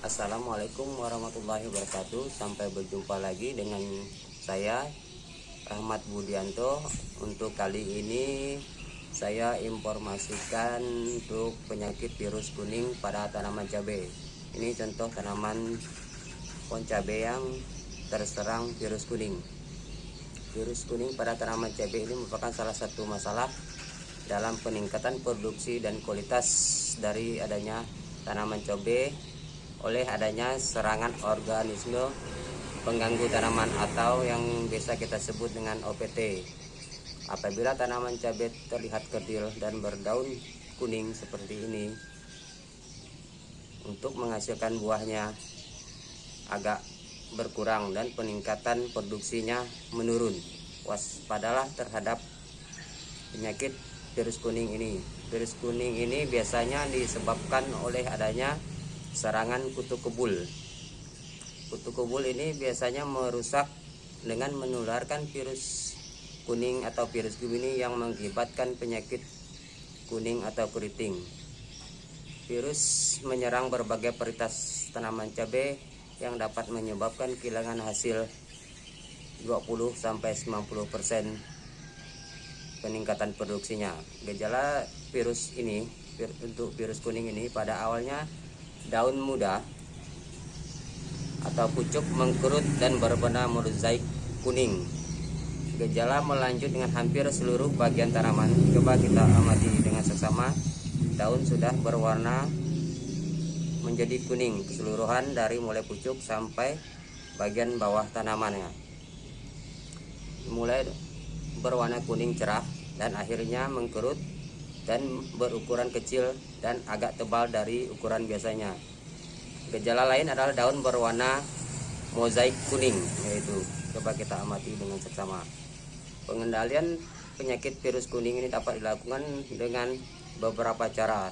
Assalamualaikum warahmatullahi wabarakatuh. Sampai berjumpa lagi dengan saya Rahmat Budianto. Untuk kali ini saya informasikan untuk penyakit virus kuning pada tanaman cabai. Ini contoh tanaman pohon cabai yang terserang virus kuning. Virus kuning pada tanaman cabai ini merupakan salah satu masalah dalam peningkatan produksi dan kualitas dari adanya tanaman cabai oleh adanya serangan organisme pengganggu tanaman atau yang biasa kita sebut dengan OPT. Apabila tanaman cabai terlihat kerdil dan berdaun kuning seperti ini, untuk menghasilkan buahnya agak berkurang dan peningkatan produksinya menurun. Waspadalah terhadap penyakit virus kuning ini. Virus kuning ini biasanya disebabkan oleh adanya serangan kutu kebul. Kutu kebul ini biasanya merusak dengan menularkan virus kuning atau virus kuning yang mengakibatkan penyakit kuning atau keriting. Virus menyerang berbagai varietas tanaman cabai yang dapat menyebabkan kehilangan hasil 20-90% peningkatan produksinya. Gejala virus ini, untuk virus kuning ini, pada awalnya daun muda atau pucuk mengkerut dan berwarna mozaik kuning. Gejala melanjut dengan hampir seluruh bagian tanaman. Coba kita amati dengan seksama. Daun sudah berwarna menjadi kuning keseluruhan dari mulai pucuk sampai bagian bawah tanamannya. Mulai berwarna kuning cerah dan akhirnya mengkerut dan berukuran kecil dan agak tebal dari ukuran biasanya. Gejala lain adalah daun berwarna mozaik kuning, yaitu coba kita amati dengan seksama. Pengendalian penyakit virus kuning ini dapat dilakukan dengan beberapa cara.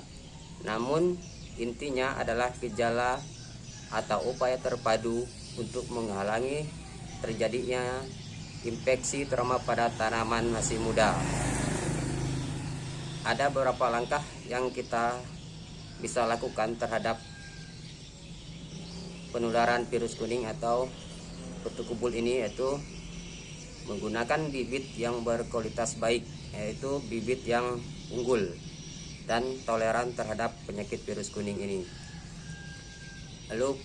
Namun intinya adalah gejala atau upaya terpadu untuk menghalangi terjadinya infeksi terutama pada tanaman masih muda. Ada beberapa langkah yang kita bisa lakukan terhadap penularan virus kuning atau kutu kebul ini, yaitu menggunakan bibit yang berkualitas baik, yaitu bibit yang unggul dan toleran terhadap penyakit virus kuning ini. Lalu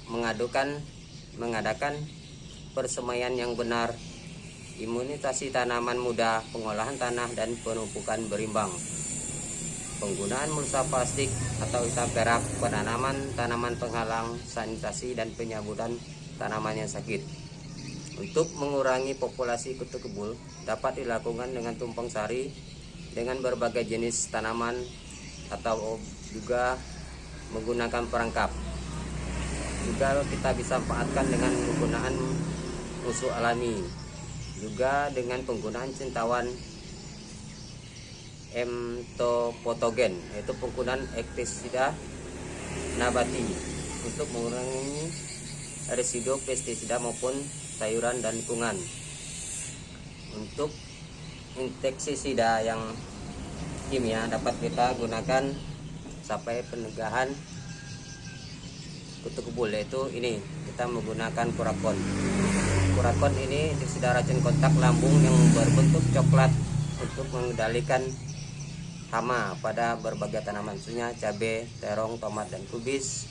mengadakan persemaian yang benar, imunisasi tanaman muda, pengolahan tanah dan pemupukan berimbang. Penggunaan mulsa plastik atau hitam perak, penanaman tanaman penghalang, sanitasi dan penyambutan tanaman yang sakit. Untuk mengurangi populasi kutu kebul dapat dilakukan dengan tumpang sari dengan berbagai jenis tanaman atau juga menggunakan perangkap. Juga kita bisa manfaatkan dengan penggunaan musuh alami, juga dengan penggunaan centawan emtopotogen, yaitu penggunaan ektisida nabati untuk mengurangi residu pestisida maupun sayuran dan lingkungan. Untuk insektisida yang kimia dapat kita gunakan sampai penegahan kutu kebul, yaitu ini kita menggunakan kurakon. Kurakon ini insektisida racun kontak lambung yang berbentuk coklat untuk mengendalikan hama pada berbagai tanaman, khususnya cabai, terong, tomat dan kubis.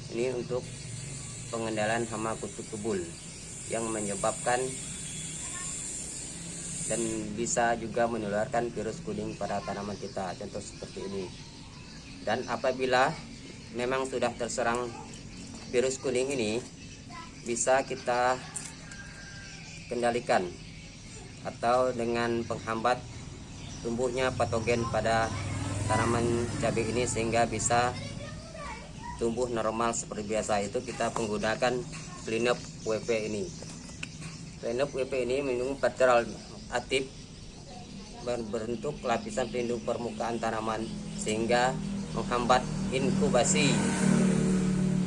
Ini untuk pengendalian hama kutu kebul yang menyebabkan dan bisa juga menularkan virus kuning pada tanaman kita, contoh seperti ini. Dan apabila memang sudah terserang virus kuning ini, bisa kita kendalikan atau dengan penghambat tumbuhnya patogen pada tanaman cabai ini sehingga bisa tumbuh normal seperti biasa. Itu kita menggunakan Cleanup WP ini. Cleanup WP ini mengandung partikel aktif berbentuk lapisan pelindung permukaan tanaman sehingga menghambat inkubasi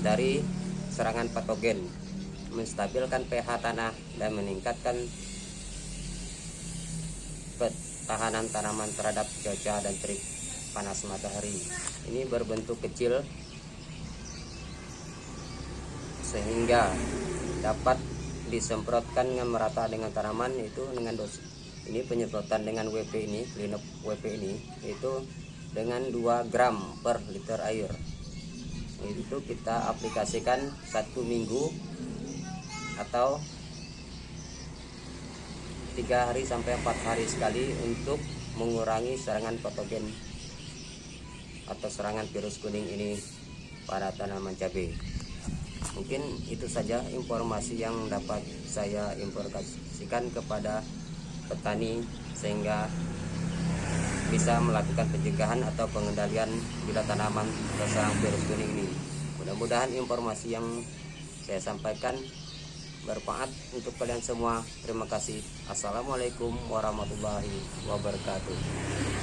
dari serangan patogen, menstabilkan pH tanah dan meningkatkan tahanan tanaman terhadap cuaca dan terik panas matahari. Ini berbentuk kecil sehingga dapat disemprotkan dengan merata dengan tanaman, itu dengan dosis ini penyemprotan dengan WP ini, cleanup WP ini itu dengan 2 gram per liter air. Itu kita aplikasikan 1 minggu atau 3 hari sampai 4 hari sekali untuk mengurangi serangan patogen atau serangan virus kuning ini pada tanaman cabai. Mungkin itu saja informasi yang dapat saya informasikan kepada petani sehingga bisa melakukan pencegahan atau pengendalian bila tanaman terserang virus kuning ini. Mudah-mudahan informasi yang saya sampaikan bermanfaat untuk kalian semua. Terima kasih. Assalamualaikum warahmatullahi wabarakatuh.